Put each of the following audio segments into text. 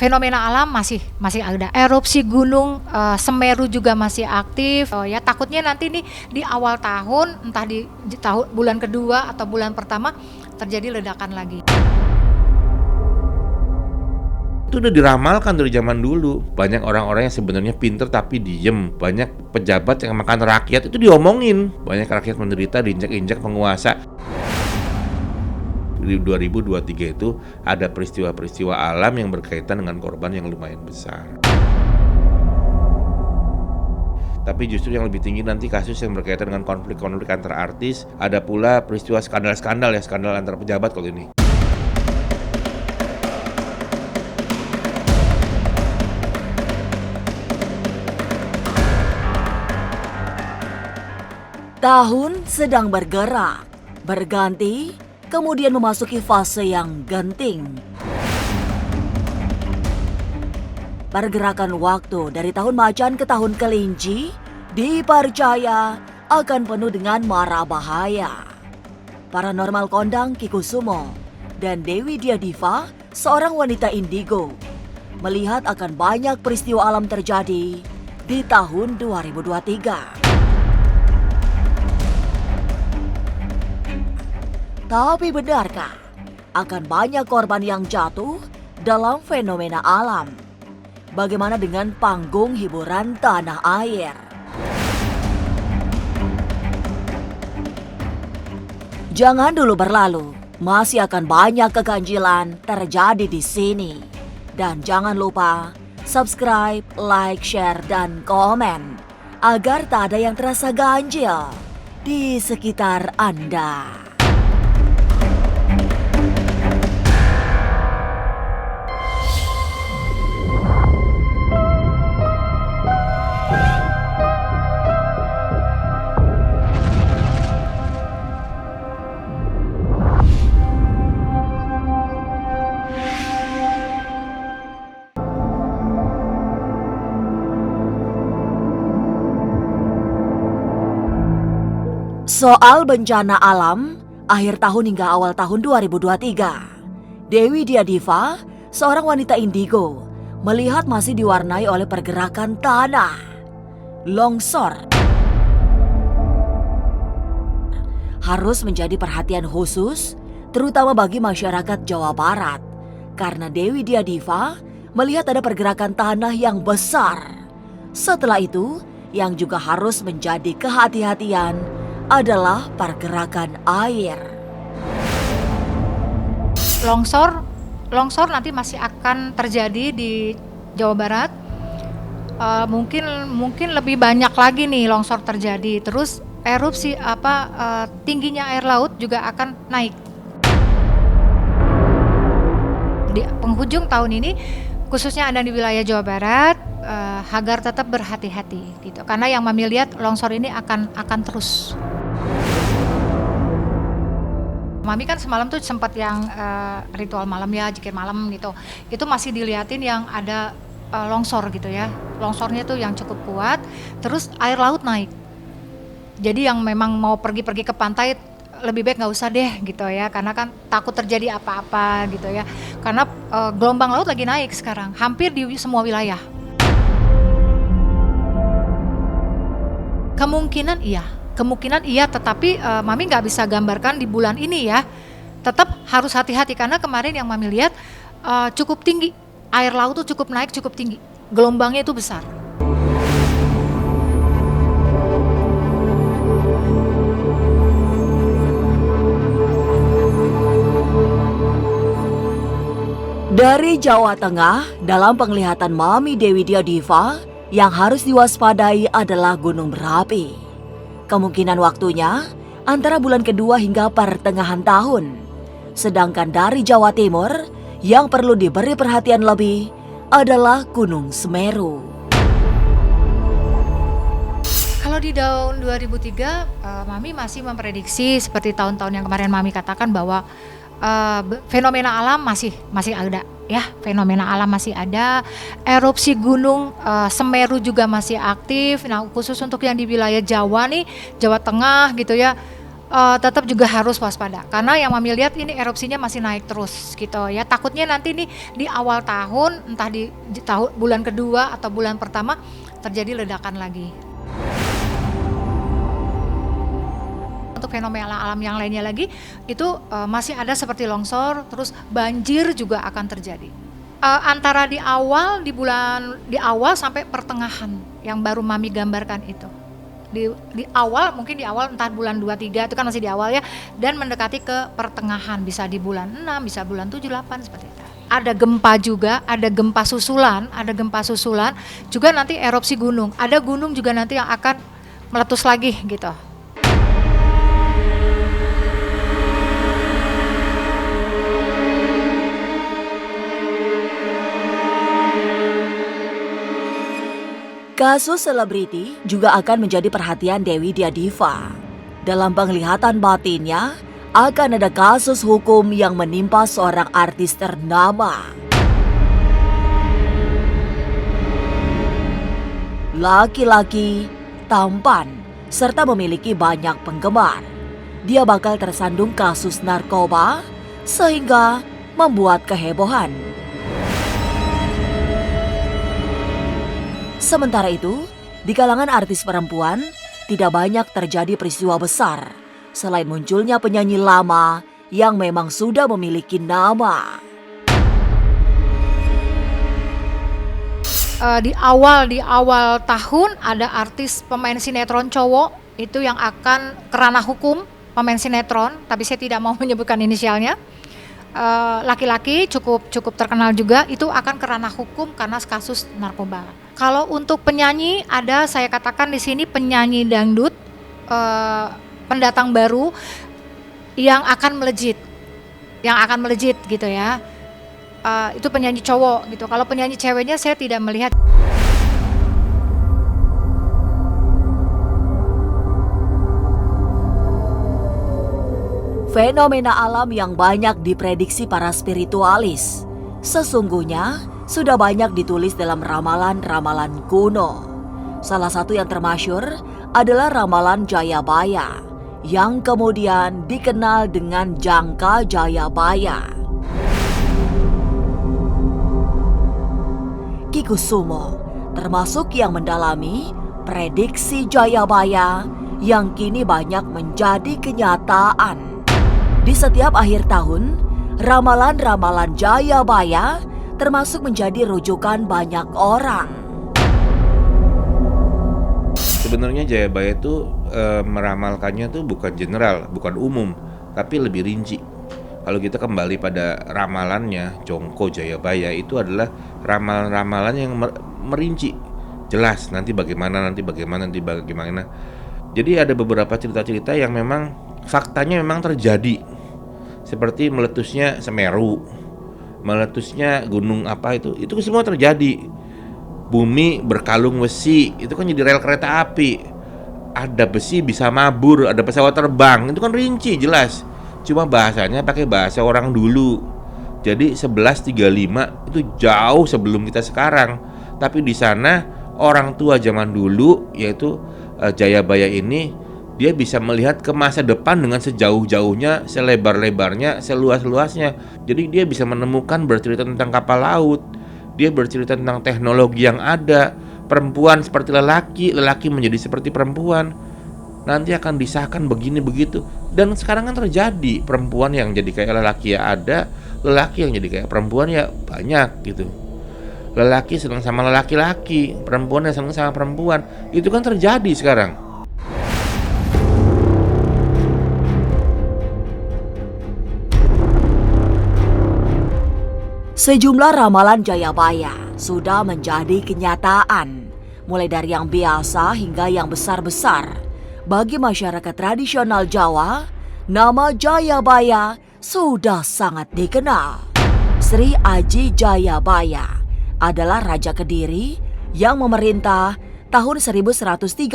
fenomena alam masih ada. Erupsi gunung Semeru juga masih aktif. Ya takutnya nanti nih di awal tahun, entah di tahun bulan kedua atau bulan pertama terjadi ledakan lagi. Itu udah diramalkan dari zaman dulu. Banyak orang-orang yang sebenarnya pinter tapi diem. Banyak pejabat yang makan rakyat itu diomongin. Banyak rakyat menderita, diinjak-injak penguasa. Di 2023 itu ada peristiwa-peristiwa alam yang berkaitan dengan korban yang lumayan besar. Tapi justru yang lebih tinggi nanti kasus yang berkaitan dengan konflik-konflik antar artis. Ada pula peristiwa skandal-skandal ya, skandal antar pejabat kalau ini. Tahun sedang bergerak, berganti, kemudian memasuki fase yang genting. Pergerakan waktu dari tahun macan ke tahun kelinci dipercaya akan penuh dengan mara bahaya. Paranormal kondang Kikusumo dan Dewi Diadiva, seorang wanita indigo, melihat akan banyak peristiwa alam terjadi di tahun 2023. Tapi benarkah akan banyak korban yang jatuh dalam fenomena alam? Bagaimana dengan panggung hiburan tanah air? Jangan dulu berlalu, masih akan banyak keganjilan terjadi di sini. Dan jangan lupa subscribe, like, share, dan komen agar tak ada yang terasa ganjil di sekitar Anda. Soal bencana alam, akhir tahun hingga awal tahun 2023, Dewi Diadiva, seorang wanita indigo, melihat masih diwarnai oleh pergerakan tanah, longsor. Harus menjadi perhatian khusus, terutama bagi masyarakat Jawa Barat, karena Dewi Diadiva melihat ada pergerakan tanah yang besar. Setelah itu, yang juga harus menjadi kehati-hatian adalah pergerakan air. Longsor nanti masih akan terjadi di Jawa Barat. Mungkin lebih banyak lagi nih longsor terjadi. Terus erupsi tingginya air laut juga akan naik. Di penghujung tahun ini, khususnya Anda di wilayah Jawa Barat, agar tetap berhati-hati gitu. Karena yang Mami lihat longsor ini akan terus. Mami kan semalam tuh sempat yang ritual malam ya, zikir malam gitu. Itu masih diliatin yang ada longsor gitu ya. Longsornya tuh yang cukup kuat, terus air laut naik. Jadi yang memang mau pergi-pergi ke pantai lebih baik nggak usah deh gitu ya, karena kan takut terjadi apa-apa gitu ya. Karena gelombang laut lagi naik sekarang, hampir di semua wilayah. Kemungkinan iya, tetapi Mami nggak bisa gambarkan di bulan ini ya. Tetap harus hati-hati karena kemarin yang Mami lihat cukup tinggi, air laut tuh cukup naik, cukup tinggi, gelombangnya itu besar. Dari Jawa Tengah, dalam penglihatan Mami Dewi Diadiva, yang harus diwaspadai adalah gunung berapi. Kemungkinan waktunya antara bulan kedua hingga pertengahan tahun. Sedangkan dari Jawa Timur, yang perlu diberi perhatian lebih adalah Gunung Semeru. Kalau di tahun 2003, Mami masih memprediksi seperti tahun-tahun yang kemarin Mami katakan bahwa fenomena alam masih ada ya, fenomena alam masih ada. Erupsi gunung Semeru juga masih aktif. Nah, khusus untuk yang di wilayah Jawa nih, Jawa Tengah gitu ya, tetap juga harus waspada karena yang Mami lihat ini erupsinya masih naik terus gitu ya. Takutnya nanti nih di awal tahun, entah di tahun bulan kedua atau bulan pertama terjadi ledakan lagi. Untuk fenomena alam yang lainnya lagi itu masih ada seperti longsor, terus banjir juga akan terjadi. Antara di awal sampai pertengahan yang baru Mami gambarkan itu. Di awal mungkin di awal entah bulan 2-3 itu kan masih di awal ya, dan mendekati ke pertengahan bisa di bulan 6, bisa bulan 7, 8 seperti itu. Ada gempa juga, ada gempa susulan, juga nanti erupsi gunung. Ada gunung juga nanti yang akan meletus lagi gitu. Kasus selebriti juga akan menjadi perhatian Dewi Dia Diva. Dalam penglihatan batinnya, akan ada kasus hukum yang menimpa seorang artis ternama. Laki-laki, tampan, serta memiliki banyak penggemar. Dia bakal tersandung kasus narkoba sehingga membuat kehebohan. Sementara itu, di kalangan artis perempuan, tidak banyak terjadi peristiwa besar, selain munculnya penyanyi lama yang memang sudah memiliki nama. Di awal tahun ada artis pemain sinetron cowok itu yang akan kerana hukum, pemain sinetron, tapi saya tidak mau menyebutkan inisialnya. Laki-laki cukup terkenal juga, itu akan kerana hukum karena kasus narkoba. Kalau untuk penyanyi ada, saya katakan di sini penyanyi dangdut pendatang baru yang akan melejit gitu ya. Itu penyanyi cowok gitu. Kalau penyanyi ceweknya saya tidak melihat. Fenomena alam yang banyak diprediksi para spiritualis sesungguhnya sudah banyak ditulis dalam ramalan-ramalan kuno. Salah satu yang termasyhur adalah ramalan Jayabaya yang kemudian dikenal dengan Jangka Jayabaya. Ki Kusumo termasuk yang mendalami prediksi Jayabaya yang kini banyak menjadi kenyataan. Di setiap akhir tahun, ramalan-ramalan Jayabaya termasuk menjadi rujukan banyak orang. Sebenarnya Jayabaya itu meramalkannya tuh bukan general, bukan umum, tapi lebih rinci. Kalau kita kembali pada ramalannya, Jongko Jayabaya itu adalah ramalan-ramalan yang merinci, jelas nanti bagaimana. Jadi ada beberapa cerita-cerita yang memang faktanya memang terjadi, seperti meletusnya Semeru, meletusnya gunung apa itu semua terjadi. Bumi berkalung besi, itu kan jadi rel kereta api. Ada besi bisa mabur, ada pesawat terbang, itu kan rinci jelas. Cuma bahasanya pakai bahasa orang dulu. Jadi 1135 itu jauh sebelum kita sekarang. Tapi di sana orang tua zaman dulu, yaitu Jayabaya ini, dia bisa melihat ke masa depan dengan sejauh-jauhnya, selebar-lebarnya, seluas-luasnya. Jadi dia bisa menemukan, bercerita tentang kapal laut. Dia bercerita tentang teknologi yang ada. Perempuan seperti lelaki, lelaki menjadi seperti perempuan. Nanti akan disahkan begini begitu. Dan sekarang kan terjadi, perempuan yang jadi kayak lelaki ya ada, lelaki yang jadi kayak perempuan ya banyak gitu. Lelaki senang sama lelaki-laki, perempuan yang senang sama perempuan. Itu kan terjadi sekarang. Sejumlah ramalan Jayabaya sudah menjadi kenyataan, mulai dari yang biasa hingga yang besar-besar. Bagi masyarakat tradisional Jawa, nama Jayabaya sudah sangat dikenal. Sri Aji Jayabaya adalah Raja Kediri yang memerintah tahun 1135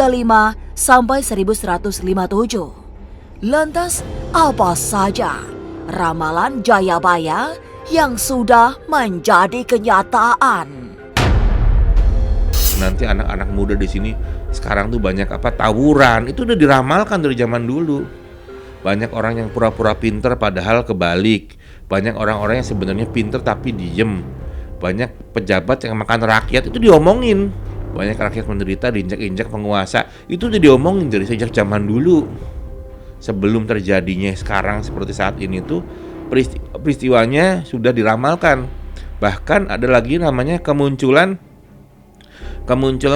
sampai 1157. Lantas, apa saja ramalan Jayabaya yang sudah menjadi kenyataan? Nanti anak-anak muda di sini sekarang tuh banyak tawuran, itu udah diramalkan dari zaman dulu. Banyak orang yang pura-pura pinter padahal kebalik. Banyak orang-orang yang sebenarnya pinter tapi diem. Banyak pejabat yang makan rakyat itu diomongin. Banyak rakyat menderita diinjak-injak penguasa. Itu udah diomongin dari sejak zaman dulu. Sebelum terjadinya sekarang seperti saat ini tuh peristiwanya sudah diramalkan. Bahkan ada lagi namanya kemunculan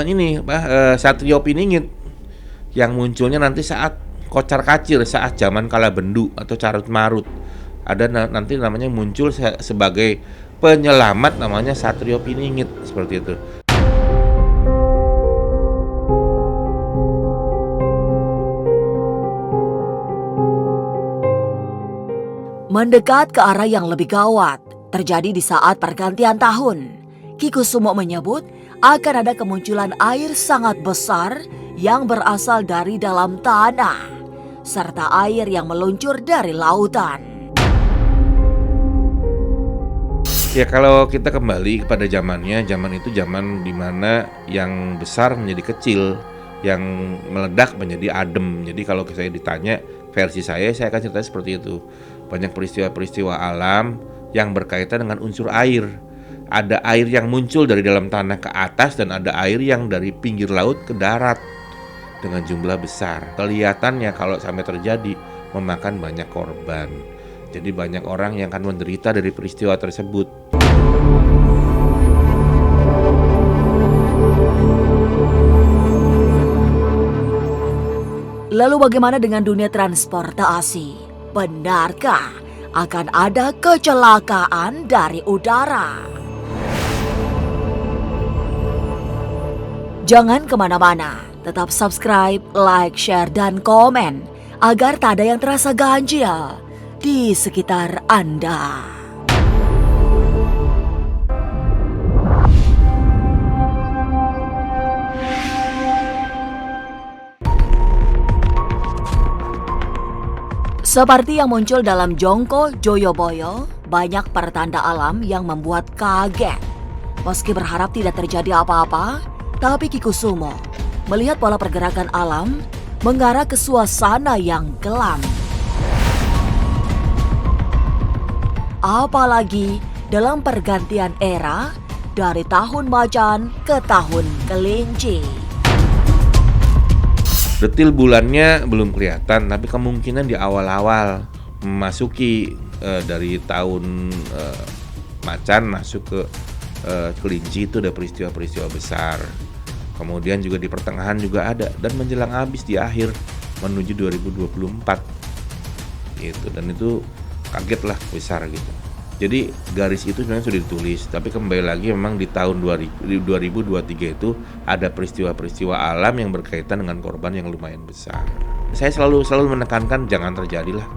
ini Satrio Piningit yang munculnya nanti saat kocar kacir, saat zaman kala bendu atau carut marut. Ada nanti namanya muncul sebagai penyelamat, namanya Satrio Piningit, seperti itu. Mendekat ke arah yang lebih gawat terjadi di saat pergantian tahun. Ki Kusumo menyebut akan ada kemunculan air sangat besar yang berasal dari dalam tanah, serta air yang meluncur dari lautan. Ya, kalau kita kembali kepada zamannya, zaman itu zaman dimana yang besar menjadi kecil, yang meledak menjadi adem. Jadi kalau saya ditanya versi saya akan cerita seperti itu. Banyak peristiwa-peristiwa alam yang berkaitan dengan unsur air. Ada air yang muncul dari dalam tanah ke atas dan ada air yang dari pinggir laut ke darat dengan jumlah besar. Kelihatannya kalau sampai terjadi memakan banyak korban. Jadi banyak orang yang akan menderita dari peristiwa tersebut. Lalu bagaimana dengan dunia transportasi? Benarkah akan ada kecelakaan dari udara? Jangan kemana-mana, tetap subscribe, like, share, dan komen agar tak ada yang terasa ganjil di sekitar Anda. Seperti yang muncul dalam Jongko Joyoboyo, banyak pertanda alam yang membuat kaget. Meski berharap tidak terjadi apa-apa, tapi Ki Kusumo melihat pola pergerakan alam mengarah ke suasana yang kelam. Apalagi dalam pergantian era dari tahun macan ke tahun kelinci. Detil bulannya belum kelihatan, tapi kemungkinan di awal-awal memasuki dari tahun macan masuk ke kelinci itu ada peristiwa-peristiwa besar. Kemudian juga di pertengahan juga ada, dan menjelang habis di akhir menuju 2024 gitu, dan itu kaget lah besar gitu. Jadi garis itu sebenarnya sudah ditulis, tapi kembali lagi memang di tahun 2023 itu ada peristiwa-peristiwa alam yang berkaitan dengan korban yang lumayan besar. Saya selalu menekankan jangan terjadilah.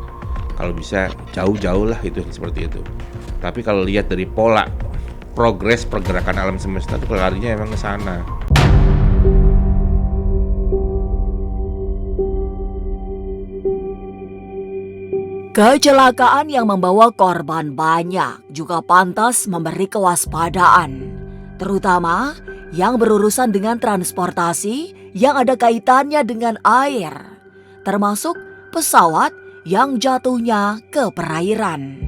Kalau bisa jauh-jauh lah itu seperti itu. Tapi kalau lihat dari pola progres pergerakan alam semesta itu larinya emang ke sana. Kecelakaan yang membawa korban banyak juga pantas memberi kewaspadaan, terutama yang berurusan dengan transportasi yang ada kaitannya dengan air, termasuk pesawat yang jatuhnya ke perairan.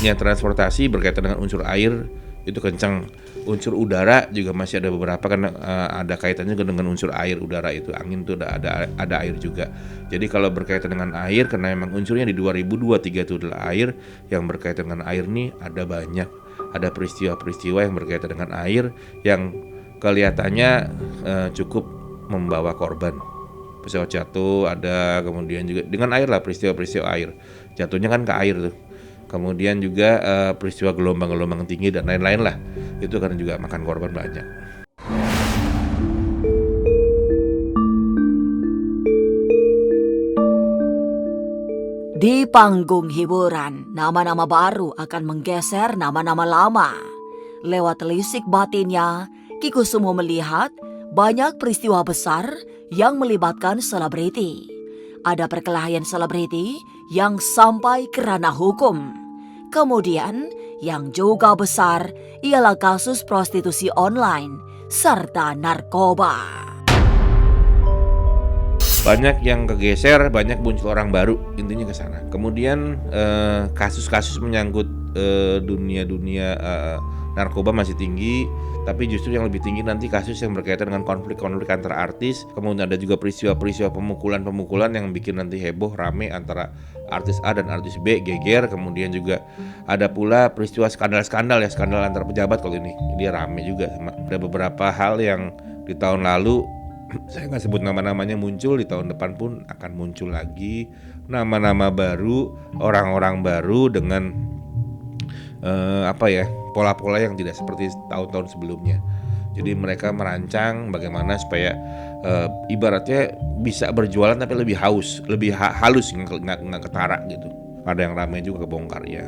Ya, transportasi berkaitan dengan unsur air itu kencang. Unsur udara juga masih ada beberapa, karena ada kaitannya juga dengan unsur air. Udara itu angin tuh ada air juga. Jadi kalau berkaitan dengan air, karena memang unsurnya di 2023 itu adalah air, yang berkaitan dengan air nih ada banyak. Ada peristiwa-peristiwa yang berkaitan dengan air yang kelihatannya cukup membawa korban. Pesawat jatuh ada, kemudian juga dengan air lah, peristiwa-peristiwa air. Jatuhnya kan ke air tuh. Kemudian juga peristiwa gelombang-gelombang tinggi dan lain-lain lah. Itu kan juga makan korban banyak. Di panggung hiburan, nama-nama baru akan menggeser nama-nama lama. Lewat telisik batinnya, Ki Kusumo melihat banyak peristiwa besar yang melibatkan selebriti. Ada perkelahian selebriti yang sampai ke ranah hukum. Kemudian yang juga besar ialah kasus prostitusi online serta narkoba. banyak yang kegeser, banyak muncul orang baru, intinya ke sana. Kemudian kasus-kasus menyangkut dunia narkoba masih tinggi, tapi justru yang lebih tinggi nanti kasus yang berkaitan dengan konflik-konflik antara artis. Kemudian ada juga peristiwa-peristiwa pemukulan yang bikin nanti heboh, rame antara artis A dan artis B, geger. Kemudian juga ada pula peristiwa skandal-skandal ya, skandal antar pejabat. Kalau ini dia rame juga. Ada beberapa hal yang di tahun lalu saya nggak sebut nama-namanya muncul, di tahun depan pun akan muncul lagi nama-nama baru, orang-orang baru dengan pola-pola yang tidak seperti tahun-tahun sebelumnya. Jadi mereka merancang bagaimana supaya ibaratnya bisa berjualan tapi lebih halus, nggak ketara gitu. Ada yang ramai juga kebongkar ya.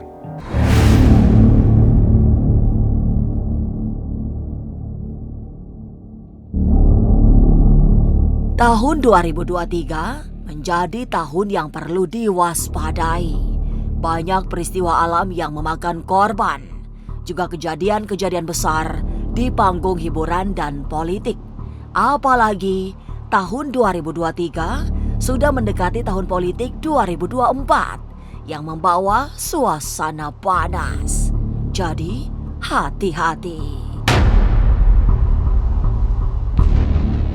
Tahun 2023 menjadi tahun yang perlu diwaspadai. Banyak peristiwa alam yang memakan korban, juga kejadian-kejadian besar di panggung hiburan dan politik. Apalagi tahun 2023 sudah mendekati tahun politik 2024 yang membawa suasana panas. Jadi hati-hati.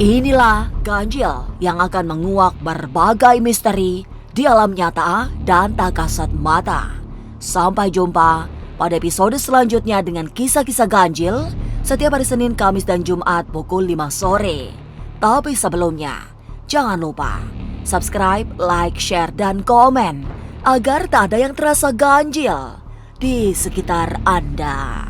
Inilah ganjil yang akan menguak berbagai misteri di alam nyata dan tak kasat mata. Sampai jumpa pada episode selanjutnya dengan kisah-kisah ganjil setiap hari Senin, Kamis, dan Jumat pukul 5 sore. Tapi sebelumnya, jangan lupa subscribe, like, share, dan komen agar tak ada yang terasa ganjil di sekitar Anda.